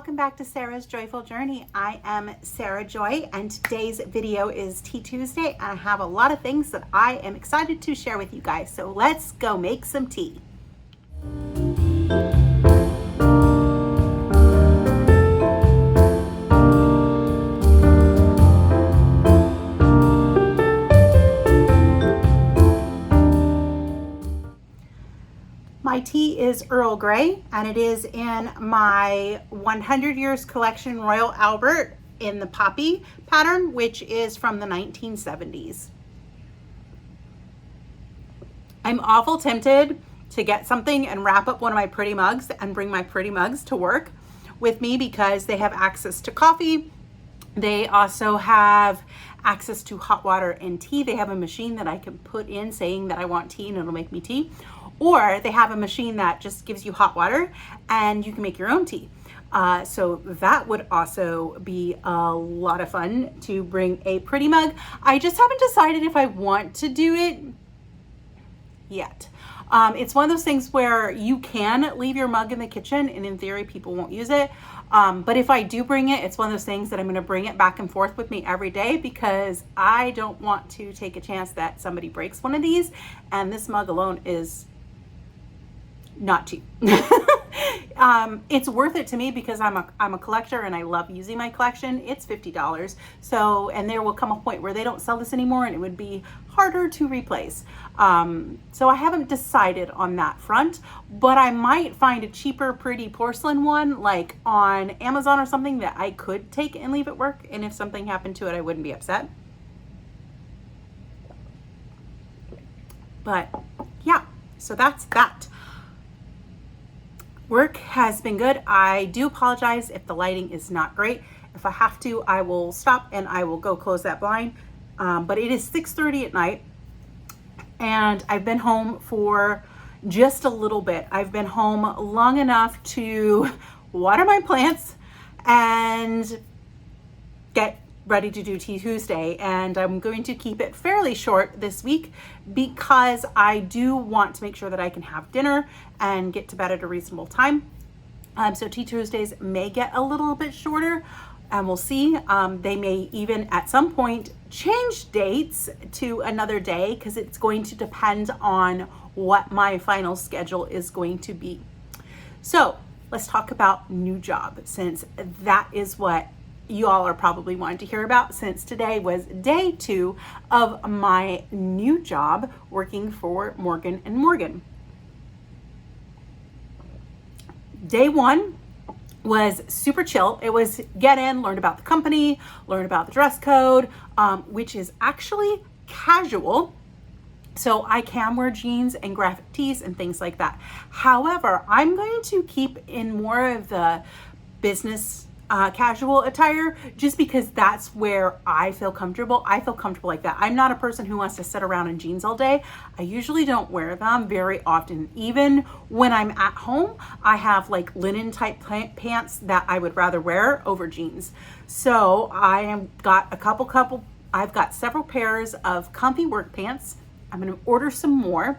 welcome back to Sarah's Joyful Journey. I am Sarah Joy, and today's video is Tea Tuesday, and I have a lot of things that I am excited to share with you guys. So let's go make some tea. My tea is Earl Grey, and it is in my 100 Years Collection Royal Albert in the poppy pattern, which is from the 1970s. I'm awful tempted to get something and wrap up one of my pretty mugs and bring my pretty mugs to work with me because they have access to coffee. They also have access to hot water and tea. They have a machine that I can put in saying that I want tea and it'll make me tea. Or they have a machine that just gives you hot water and you can make your own tea. So that would also be a lot of fun to bring a pretty mug. I just haven't decided if I want to do it yet. It's one of those things where you can leave your mug in the kitchen and in theory people won't use it. But if I do bring it, it's one of those things that I'm going to bring it back and forth with me every day because I don't want to take a chance that somebody breaks one of these, and this mug alone is not cheap. It's worth it to me because I'm a collector and I love using my collection. It's $50. So, and there will come a point where they don't sell this anymore and it would be harder to replace. So I haven't decided on that front, but I might find a cheaper, pretty porcelain one like on Amazon or something that I could take and leave at work. And if something happened to it, I wouldn't be upset. But yeah, so that's that. Work has been good. I do apologize if the lighting is not great. If I have to, I will stop and I will go close that blind. But it is 6:30 at night and I've been home for just a little bit. I've been home long enough to water my plants and get ready to do Tea Tuesday, and I'm going to keep it fairly short this week because I do want to make sure that I can have dinner and get to bed at a reasonable time. So Tea Tuesdays may get a little bit shorter and we'll see. They may even at some point change dates to another day because it's going to depend on what my final schedule is going to be. So let's talk about new job, since that is what you all are probably wanting to hear about, since today was day 2 of my new job working for Morgan & Morgan. Day 1 was super chill. It was get in, learn about the company, learn about the dress code, which is actually casual. So I can wear jeans and graphic tees and things like that. However, I'm going to keep in more of the business casual attire just because that's where I feel comfortable. I feel comfortable like that. I'm not a person who wants to sit around in jeans all day. I usually don't wear them very often. Even when I'm at home, I have like linen type pants that I would rather wear over jeans. So I've got several pairs of comfy work pants. I'm going to order some more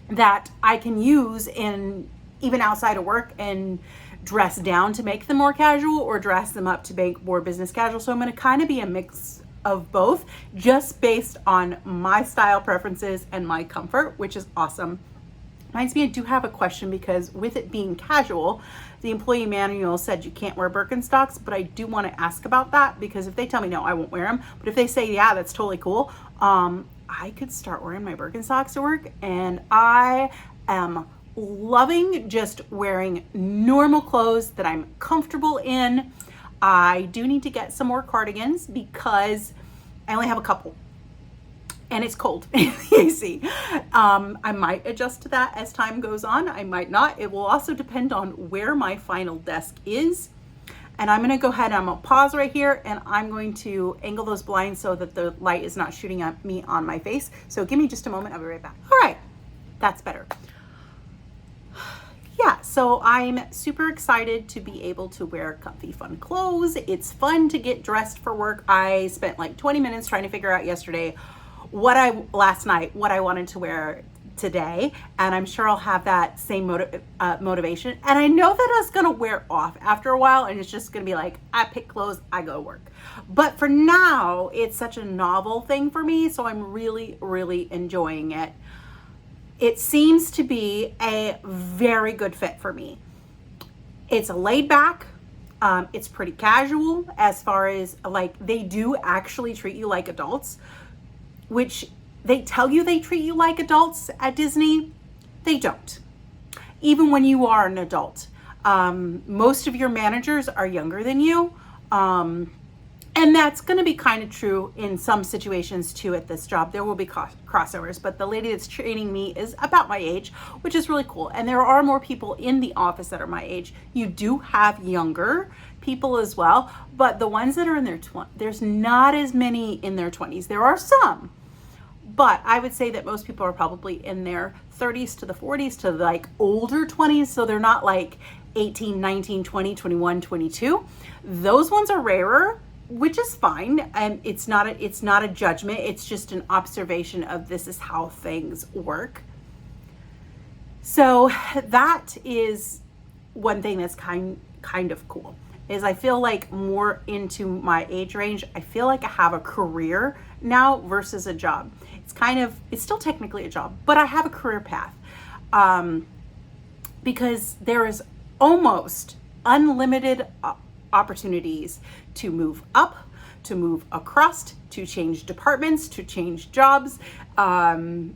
that I can use in even outside of work and dress down to make them more casual or dress them up to make more business casual. So I'm going to kind of be a mix of both just based on my style preferences and my comfort, which is awesome. Reminds me, I do have a question because with it being casual, the employee manual said you can't wear Birkenstocks, but I do want to ask about that because if they tell me no, I won't wear them. But if they say, yeah, that's totally cool, I could start wearing my Birkenstocks to work, and I am loving just wearing normal clothes that I'm comfortable in. I do need to get some more cardigans because I only have a couple and it's cold in the AC. I might adjust to that as time goes on. I might not. It will also depend on where my final desk is. And I'm going to go ahead and I'm going to pause right here and I'm going to angle those blinds so that the light is not shooting at me on my face. So give me just a moment. I'll be right back. All right, that's better. Yeah, so I'm super excited to be able to wear comfy, fun clothes. It's fun to get dressed for work. I spent like 20 minutes trying to figure out last night what I wanted to wear today, and I'm sure I'll have that same motivation. And I know that it's gonna wear off after a while, and it's just gonna be like, I pick clothes, I go to work. But for now, it's such a novel thing for me, so I'm really, really enjoying it. It seems to be a very good fit for me. It's a laid back, it's pretty casual as far as like they do actually treat you like adults, which they tell you they treat you like adults at Disney. They don't. Even when you are an adult, most of your managers are younger than you. And that's going to be kind of true in some situations too at this job. There will be crossovers, but the lady that's training me is about my age, which is really cool. And there are more people in the office that are my age. You do have younger people as well, but the ones that are in their 20s, there's not as many in their 20s. There are some, but I would say that most people are probably in their 30s to the 40s to like older 20s. So they're not like 18, 19, 20, 21, 22. Those ones are rarer, which is fine. And it's not a judgment. It's just an observation of this is how things work. So that is one thing that's kind of cool, is I feel like more into my age range. I feel like I have a career now versus a job. It's still technically a job, but I have a career path, because there is almost unlimited opportunities to move up, to move across, to change departments, to change jobs.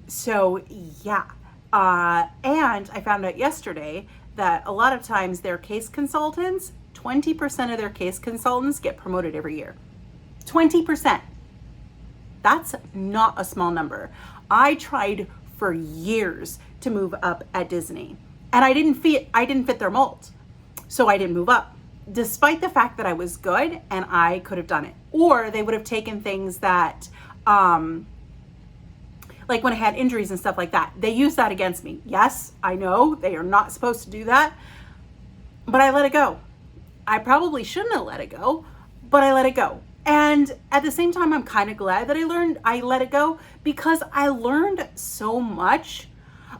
So yeah. And I found out yesterday that a lot of times their case consultants, 20% of their case consultants get promoted every year. 20%. That's not a small number. I tried for years to move up at Disney, and I didn't fit their mold. So I didn't move up, despite the fact that I was good and I could have done it. Or they would have taken things that, like when I had injuries and stuff like that, they used that against me. Yes, I know they are not supposed to do that, but I let it go. I probably shouldn't have let it go, but I let it go. And at the same time, I'm kind of glad that I let it go, because I learned so much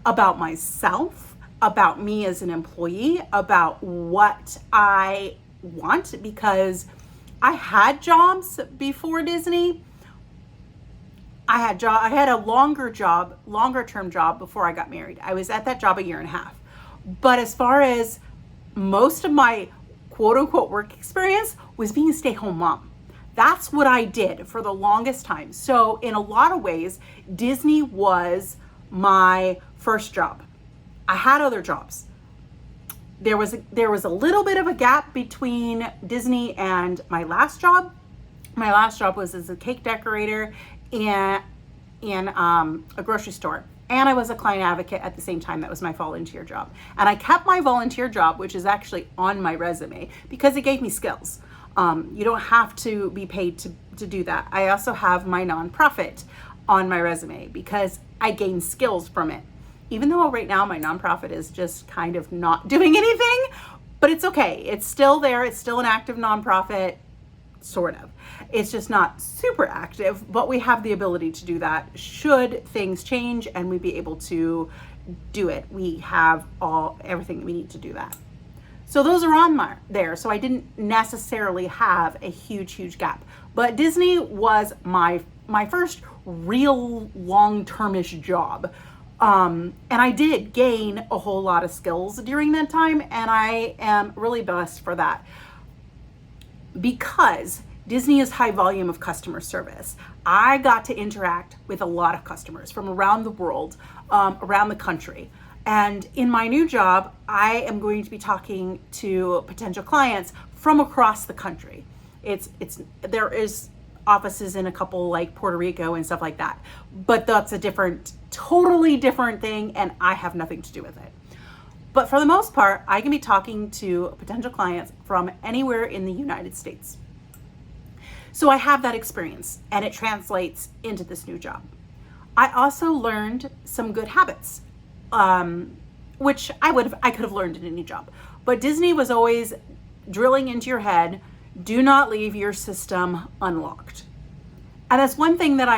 about myself, about me as an employee, about what I want, because I had jobs before Disney. I had a longer term job before I got married. I was at that job 1.5 years. But as far as most of my quote unquote work experience was being a stay-at-home mom. That's what I did for the longest time. So in a lot of ways, Disney was my first job. I had other jobs. There was a little bit of a gap between Disney and my last job. My last job was as a cake decorator in a grocery store. And I was a client advocate at the same time. That was my volunteer job. And I kept my volunteer job, which is actually on my resume, because it gave me skills. You don't have to be paid to do that. I also have my nonprofit on my resume because I gained skills from it. Even though right now my nonprofit is just kind of not doing anything, but it's okay. It's still there. It's still an active nonprofit, sort of. It's just not super active, but we have the ability to do that should things change and we be able to do it. We have everything that we need to do that. So those are on there. So I didn't necessarily have a huge gap, but Disney was my first real long-termish job. And I did gain a whole lot of skills during that time. And I am really blessed for that, because Disney is high volume of customer service. I got to interact with a lot of customers from around the world, around the country. And in my new job, I am going to be talking to potential clients from across the country. There is offices in a couple like Puerto Rico and stuff like that, but that's a totally different thing, and I have nothing to do with it. But for the most part, I can be talking to potential clients from anywhere in the United States. So I have that experience, and it translates into this new job. I also learned some good habits, which I could have learned in any job. But Disney was always drilling into your head, do not leave your system unlocked. And that's one thing that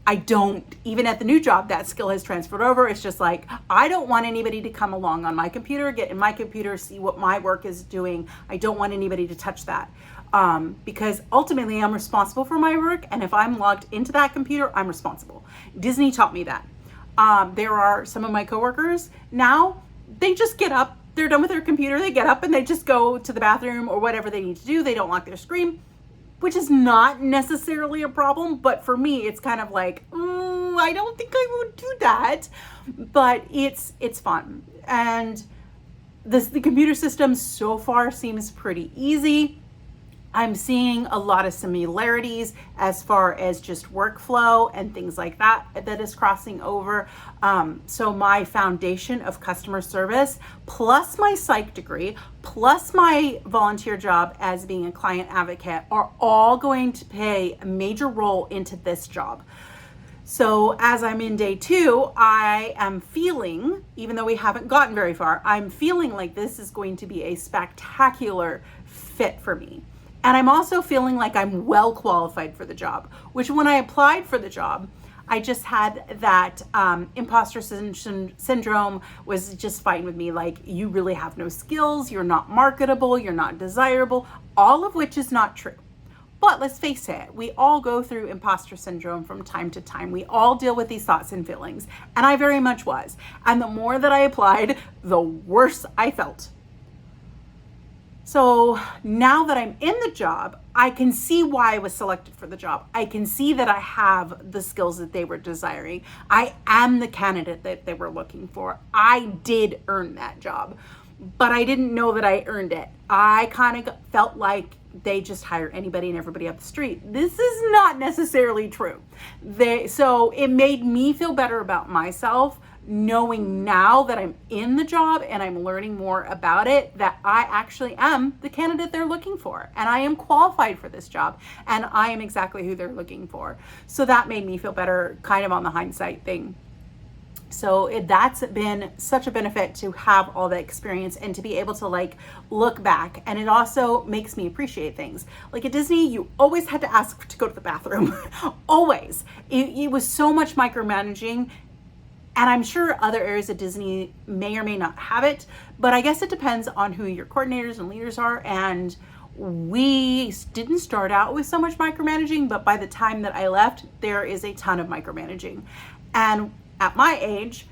I don't, even at the new job, that skill has transferred over. It's just like, I don't want anybody to come along on my computer, get in my computer, see what my work is doing. I don't want anybody to touch that. Because ultimately I'm responsible for my work. And if I'm logged into that computer, I'm responsible. Disney taught me that. There are some of my coworkers now, they just get up, they're done with their computer, they get up and they just go to the bathroom or whatever they need to do. They don't lock their screen, which is not necessarily a problem. But for me, it's kind of like, I don't think I would do that, but it's fun. And the computer system so far seems pretty easy. I'm seeing a lot of similarities as far as just workflow and things like that is crossing over. So my foundation of customer service, plus my psych degree, plus my volunteer job as being a client advocate are all going to play a major role into this job. So as I'm in day 2, I am feeling, even though we haven't gotten very far, I'm feeling like this is going to be a spectacular fit for me. And I'm also feeling like I'm well qualified for the job, which when I applied for the job, I just had that imposter syndrome was just fighting with me. Like, you really have no skills, you're not marketable, you're not desirable, all of which is not true. But let's face it, we all go through imposter syndrome from time to time. We all deal with these thoughts and feelings, and I very much was. And the more that I applied, the worse I felt. So now that I'm in the job, I can see why I was selected for the job. I can see that I have the skills that they were desiring. I am the candidate that they were looking for. I did earn that job, but I didn't know that I earned it. I kind of felt like they just hire anybody and everybody up the street. This is not necessarily true. So it made me feel better about myself, knowing now that I'm in the job and I'm learning more about it, that I actually am the candidate they're looking for, and I am qualified for this job, and I am exactly who they're looking for. So that made me feel better, kind of on the hindsight thing. So that's been such a benefit to have all that experience and to be able to like look back. And it also makes me appreciate things. Like at Disney, you always had to ask to go to the bathroom. Always. It was so much micromanaging. And I'm sure other areas of Disney may or may not have it, but I guess it depends on who your coordinators and leaders are. And we didn't start out with so much micromanaging, but by the time that I left, there is a ton of micromanaging. And at my age,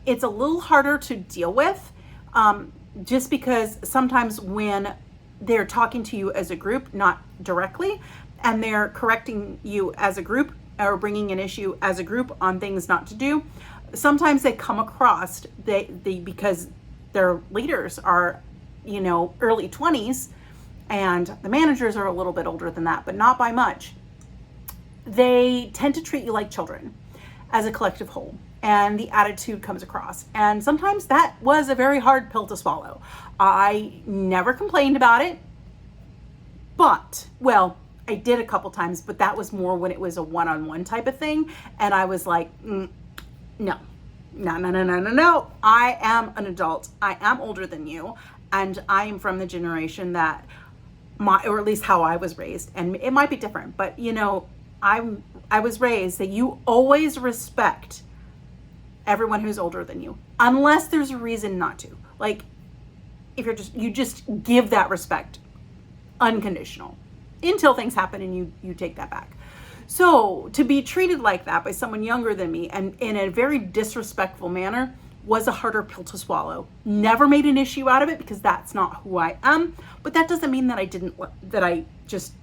it's a little harder to deal with, just because sometimes when they're talking to you as a group, not directly, and they're correcting you as a group or bringing an issue as a group on things not to do, sometimes they come across because their leaders are, early 20s, and the managers are a little bit older than that, but not by much. They tend to treat you like children as a collective whole, and the attitude comes across. And sometimes that was a very hard pill to swallow. I never complained about it, but, well, I did a couple times, but that was more when it was a one-on-one type of thing. And I was like, no. I am an adult. I am older than you. And I am from the generation that or at least how I was raised. And it might be different, but I was raised that you always respect everyone who's older than you, unless there's a reason not to. Like, if you just give that respect unconditional until things happen and you take that back. So to be treated like that by someone younger than me and in a very disrespectful manner was a harder pill to swallow. Never made an issue out of it because that's not who I am, but that doesn't mean that I just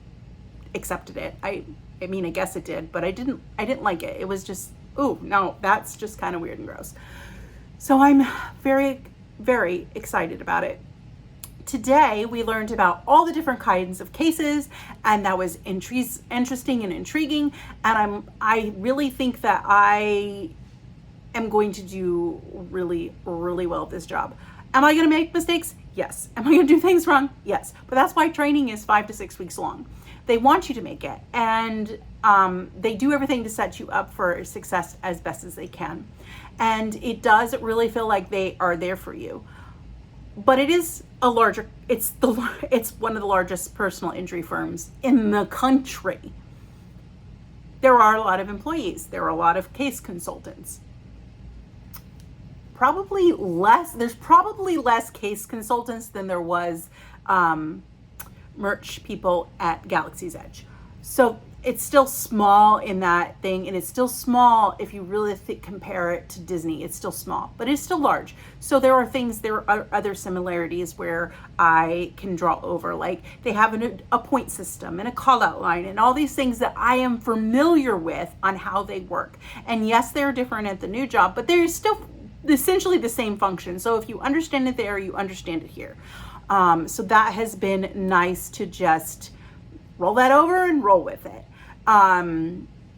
accepted it. I guess it did, but I didn't like it. It was just, ooh, no, that's just kind of weird and gross. So I'm very, very excited about it. Today, we learned about all the different kinds of cases, and that was interesting and intriguing. And I really think that I am going to do really, really well at this job. Am I going to make mistakes? Yes. Am I going to do things wrong? Yes. But that's why training is 5 to 6 weeks long. They want you to make it, and they do everything to set you up for success as best as they can. And it does really feel like they are there for you. But it is it's one of the largest personal injury firms in the country. there are a lot of employees. There are a lot of case consultants. There's probably less case consultants than there was merch people at Galaxy's Edge. So it's still small in that thing, and it's still small if you really compare it to Disney. It's still small, but it's still large. So there are other similarities where I can draw over, like they have a point system and a call out line and all these things that I am familiar with on how they work. And yes, they're different at the new job, but they're still essentially the same function. So if you understand it there, you understand it here. So that has been nice to just roll that over and roll with it.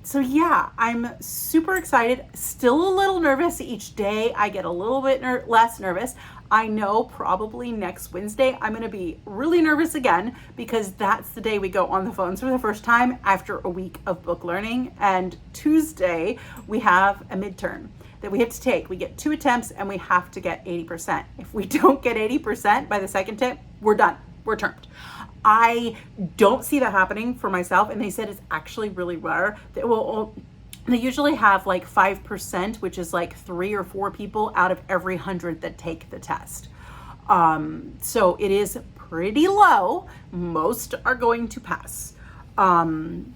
So yeah, I'm super excited, still a little nervous each day. I get a little bit less nervous. I know probably next Wednesday, I'm going to be really nervous again, because that's the day we go on the phones for the first time after a week of book learning. And Tuesday we have a midterm that we have to take. We get 2 attempts and we have to get 80%. If we don't get 80% by the second attempt, we're done. We're termed. I don't see that happening for myself, and they said it's actually really rare. They usually have like 5%, which is like 3 or 4 people out of every 100 that take the test. So it is pretty low. Most are going to pass. And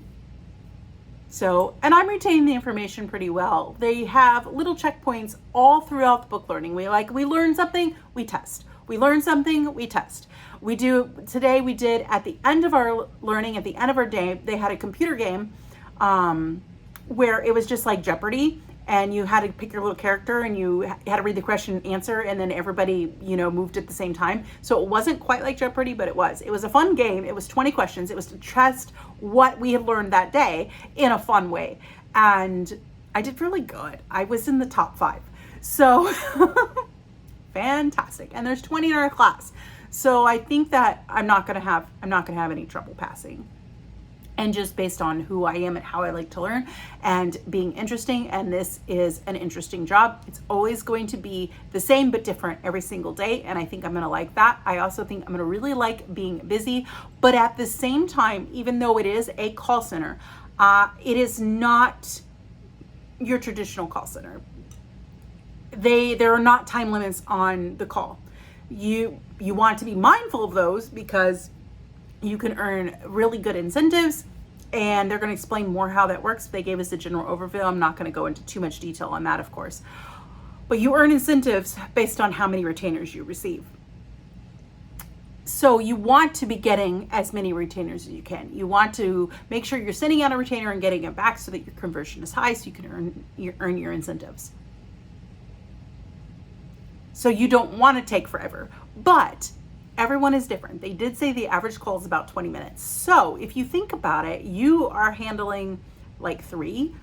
I'm retaining the information pretty well. They have little checkpoints all throughout the book learning. We learn something, we test. We learn something, we test. Today we did at the end of our learning, at the end of our day, they had a computer game where it was just like Jeopardy, and you had to pick your little character and you had to read the question and answer, and then everybody, moved at the same time. So it wasn't quite like Jeopardy, but it was a fun game. It was 20 questions. It was to test what we had learned that day in a fun way. And I did really good. I was in the top 5. So fantastic. And there's 20 in our class. So I think that I'm not going to have any trouble passing. And just based on who I am and how I like to learn and being interesting. And this is an interesting job. It's always going to be the same but different every single day. And I think I'm going to like that. I also think I'm going to really like being busy. But at the same time, even though it is a call center, it is not your traditional call center. There are not time limits on the call. You want to be mindful of those, because you can earn really good incentives, and they're going to explain more how that works. They gave us a general overview. I'm not going to go into too much detail on that, of course. But you earn incentives based on how many retainers you receive. So you want to be getting as many retainers as you can. You want to make sure you're sending out a retainer and getting it back so that your conversion is high, so you can earn your incentives. So you don't want to take forever, but everyone is different. They did say the average call is about 20 minutes. So if you think about it, you are handling like 3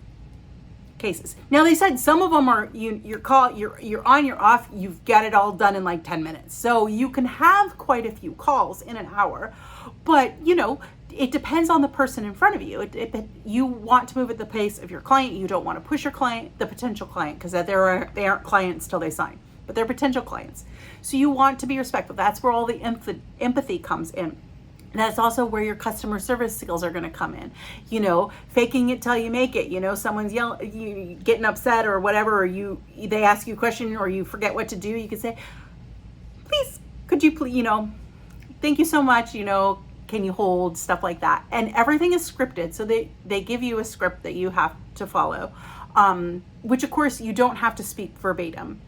cases. Now they said some of them are you're on, you're off, you've got it all done in like 10 minutes. So you can have quite a few calls in an hour, but it depends on the person in front of you. You want to move at the pace of your client. You don't want to push your client, the potential client, because they aren't clients till they sign, but they're potential clients. So you want to be respectful. That's where all the empathy comes in. And that's also where your customer service skills are going to come in. Faking it till you make it. Someone's you getting upset or whatever, or they ask you a question or you forget what to do. You could say, please, could you please, thank you so much. Can you hold, stuff like that. And everything is scripted. So they give you a script that you have to follow, which of course you don't have to speak verbatim.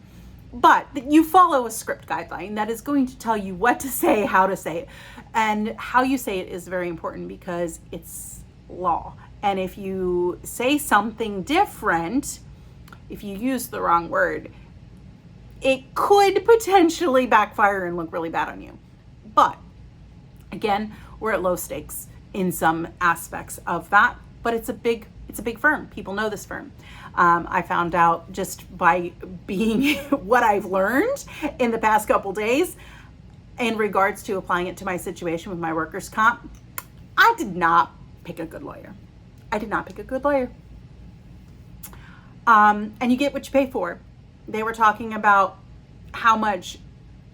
But you follow a script guideline that is going to tell you what to say, how to say it. And how you say it is very important, because it's law. And if you say something different, if you use the wrong word, it could potentially backfire and look really bad on you. But again, we're at low stakes in some aspects of that, but it's a big firm. People know this firm. I found out just by being what I've learned in the past couple days in regards to applying it to my situation with my workers' comp. I did not pick a good lawyer. And you get what you pay for. They were talking about how much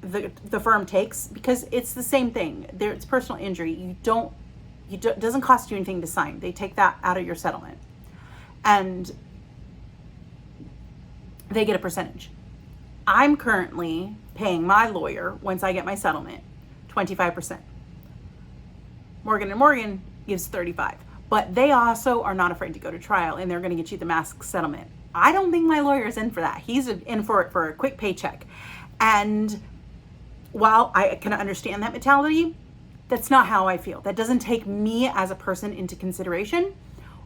the firm takes, because it's the same thing. It's personal injury. It doesn't cost you anything to sign. They take that out of your settlement. and they get a percentage. I'm currently paying my lawyer, once I get my settlement, 25%. Morgan & Morgan gives 35%. But they also are not afraid to go to trial, and they're going to get you the mask settlement. I don't think my lawyer is in for that. He's in for it for a quick paycheck. And while I can understand that mentality, that's not how I feel. That doesn't take me as a person into consideration.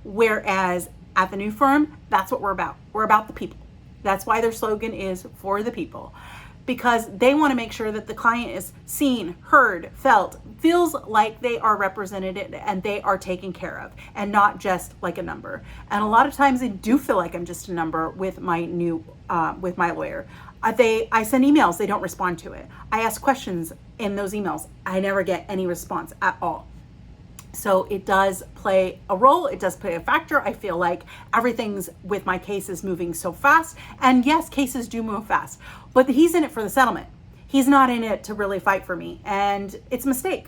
Whereas at the new firm, that's what we're about. We're about the people. That's why their slogan is for the people, because they want to make sure that the client is seen, heard, felt, feels like they are represented and they are taken care of, and not just like a number. And a lot of times I do feel like I'm just a number with my with my lawyer. I send emails, they don't respond to it. I ask questions in those emails. I never get any response at all. So it does play a role. It does play a factor. I feel like everything's with my case is moving so fast. And yes, cases do move fast, but he's in it for the settlement. He's not in it to really fight for me. And it's a mistake.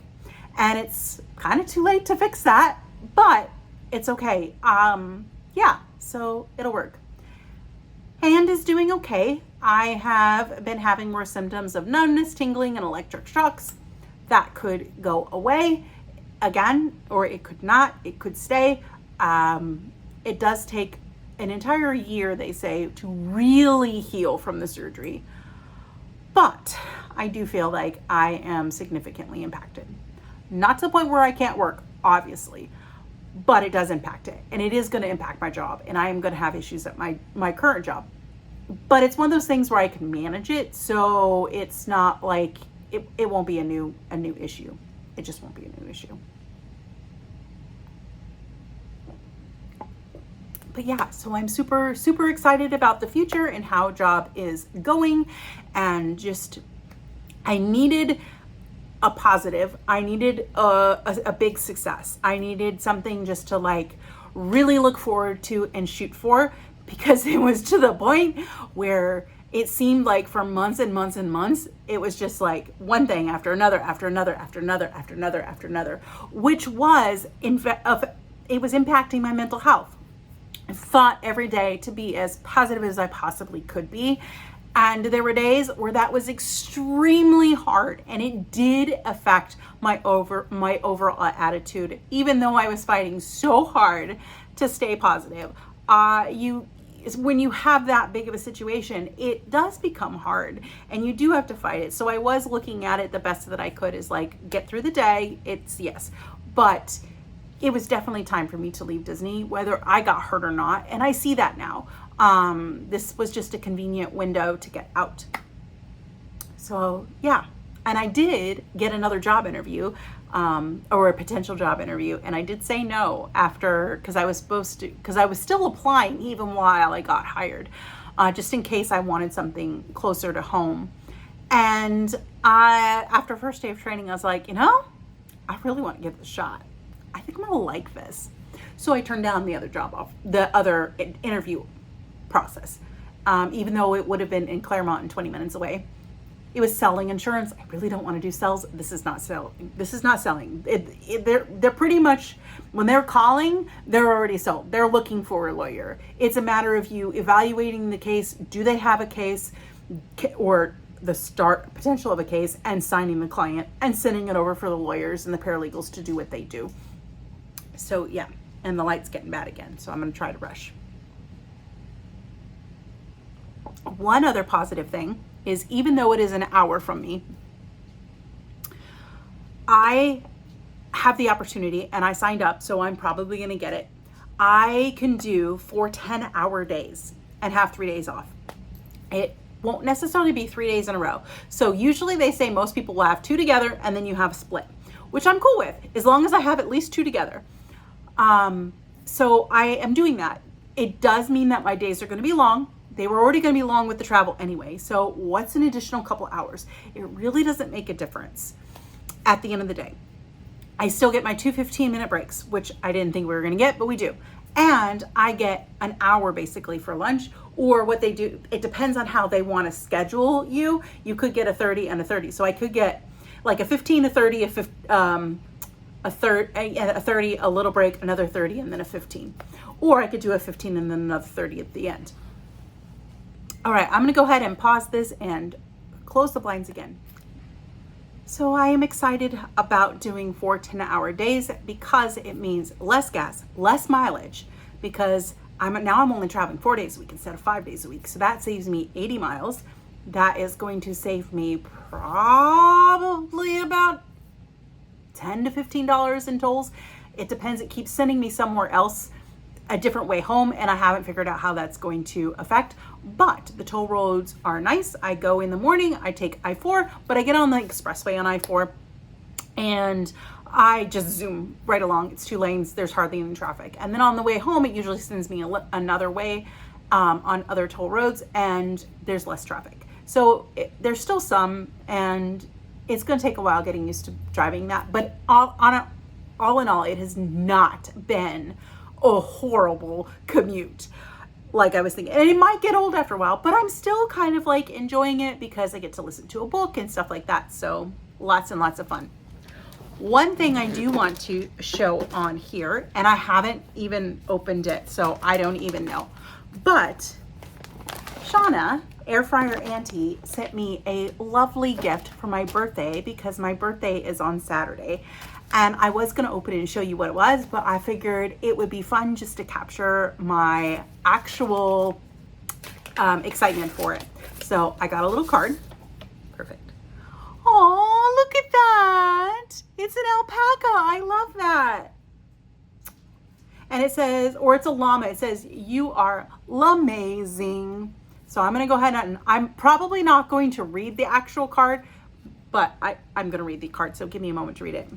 And it's kind of too late to fix that, but it's okay. Yeah, so it'll work. Hand is doing okay. I have been having more symptoms of numbness, tingling, and electric shocks. That could go away again, or it could not. It could stay. It does take an entire year, they say, to really heal from the surgery. But I do feel like I am significantly impacted. Not to the point where I can't work, obviously, but it does impact it. And it is going to impact my job. And I am going to have issues at my current job. But it's one of those things where I can manage it. So it's not like it won't be a new issue. It just won't be a new issue. But yeah, so I'm super, super excited about the future and how job is going. And just, I needed a positive. I needed a big success. I needed something just to like really look forward to and shoot for, because it was to the point where it seemed like for months and months and months, it was just like one thing after another, after another, after another, after another, after another, which was, it was impacting my mental health. I fought every day to be as positive as I possibly could be. And there were days where that was extremely hard, and it did affect my overall attitude, even though I was fighting so hard to stay positive. When you have that big of a situation, it does become hard, and you do have to fight it. So I was looking at it the best that I could, is like, get through the day. It's yes, but it was definitely time for me to leave Disney, whether I got hurt or not. And I see that now. This was just a convenient window to get out. So yeah. And I did get another job interview, or a potential job interview. And I did say no after, because I was still applying even while I got hired, just in case I wanted something closer to home. And after first day of training, I was like, I really want to give this a shot. I think I'm gonna like this. So I turned down the other interview process, even though it would have been in Claremont and 20 minutes away. It was selling insurance. I really don't want to do sales. This is not selling. They're pretty much, when they're calling, they're already sold. They're looking for a lawyer. It's a matter of you evaluating the case. Do they have a case, or the potential of a case, and signing the client and sending it over for the lawyers and the paralegals to do what they do. So yeah, and the light's getting bad again, so I'm going to try to rush. One other positive thing is, even though it is an hour from me, I have the opportunity, and I signed up, so I'm probably going to get it. I can do 4 10-hour days and have 3 days off. It won't necessarily be 3 days in a row. So usually they say most people will have 2 together and then you have a split, which I'm cool with, as long as I have at least 2 together. So I am doing that. It does mean that my days are going to be long. They were already going to be long with the travel anyway. So what's an additional couple hours? It really doesn't make a difference at the end of the day. I still get my 2 15-minute breaks, which I didn't think we were going to get, but we do. And I get an hour basically for lunch, or what they do. It depends on how they want to schedule you. You could get a 30 and a 30. So I could get like a 15, a 30, a 30, a little break, another 30, and then a 15. Or I could do a 15 and then another 30 at the end. All right, I'm gonna go ahead and pause this and close the blinds again. So I am excited about doing 4 10-hour days because it means less gas, less mileage, because I'm only traveling 4 days a week instead of 5 days a week. So that saves me 80 miles. That is going to save me probably about $10 to $15 in tolls. It depends. It keeps sending me somewhere else, a different way home, and I haven't figured out how that's going to affect. But the toll roads are nice. I go in the morning, I take I-4, but I get on the expressway on I-4 and I just zoom right along. It's 2 lanes. There's hardly any traffic. And then on the way home, it usually sends me another way on other toll roads, and there's less traffic. So there's still some, and it's going to take a while getting used to driving that. But all in all, it has not been a horrible commute like I was thinking. And it might get old after a while, but I'm still kind of like enjoying it because I get to listen to a book and stuff like that. So lots and lots of fun. One thing I do want to show on here, and I haven't even opened it, so I don't even know, but Shauna, Air Fryer Auntie, sent me a lovely gift for my birthday because my birthday is on Saturday. And I was going to open it and show you what it was, but I figured it would be fun just to capture my actual excitement for it. So I got a little card. Perfect. Oh, look at that. It's an alpaca. I love that. And it says, or it's a llama. It says, "You are amazing." So I'm going to go ahead and I'm probably not going to read the actual card, but I'm going to read the card. So give me a moment to read it.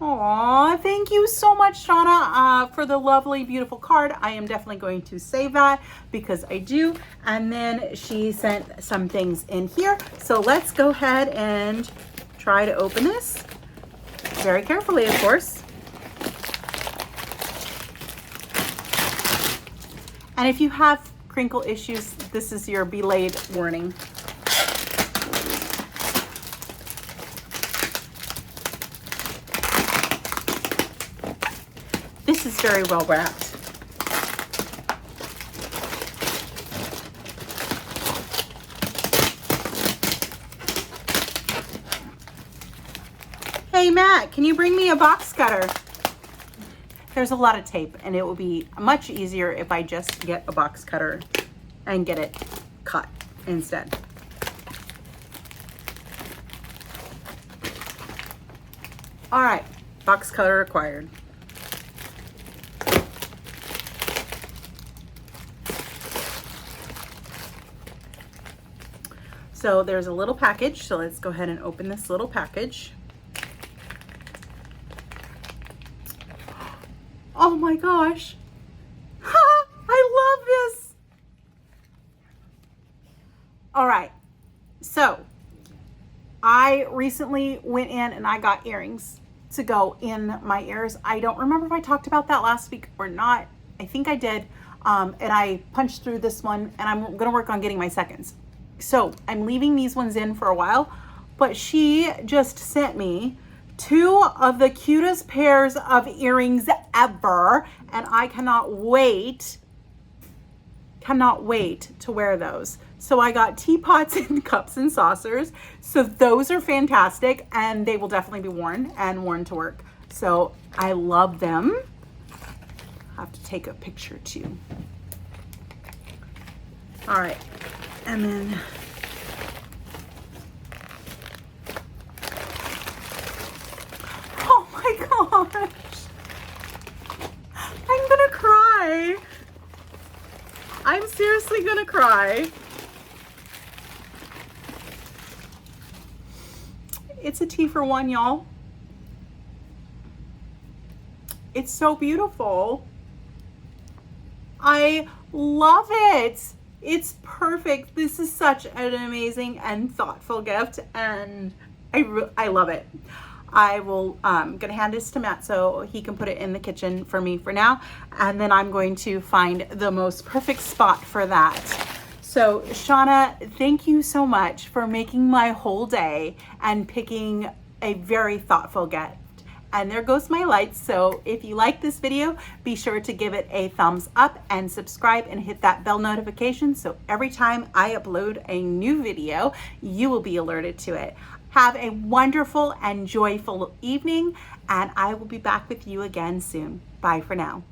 Aw, thank you so much, Shauna, for the lovely, beautiful card. I am definitely going to save that because I do. And then she sent some things in here. So let's go ahead and try to open this very carefully, of course. And if you have crinkle issues, this is your belayed warning. This is very well wrapped. Hey Matt, can you bring me a box cutter? There's a lot of tape and it will be much easier if I just get a box cutter and get it cut instead. All right, box cutter acquired. So there's a little package. So let's go ahead and open this little package. Oh my gosh. I love this. All right. So I recently went in and I got earrings to go in my ears. I don't remember if I talked about that last week or not. I think I did. And I punched through this one and I'm going to work on getting my seconds. So I'm leaving these ones in for a while, but she just sent me 2 of the cutest pairs of earrings ever. And I cannot wait to wear those. So I got teapots and cups and saucers. So those are fantastic and they will definitely be worn to work. So I love them. I have to take a picture too. All right. And then oh my gosh, I'm gonna cry. I'm seriously gonna cry. It's a tea for one, y'all. It's so beautiful. I love it. It's perfect. This is such an amazing and thoughtful gift, and I love it. I will gonna hand this to Matt so he can put it in the kitchen for me for now, and then I'm going to find the most perfect spot for that. So Shauna, thank you so much for making my whole day and picking a very thoughtful gift. And there goes my lights. So if you like this video, be sure to give it a thumbs up and subscribe and hit that bell notification. So every time I upload a new video, you will be alerted to it. Have a wonderful and joyful evening, and I will be back with you again soon. Bye for now.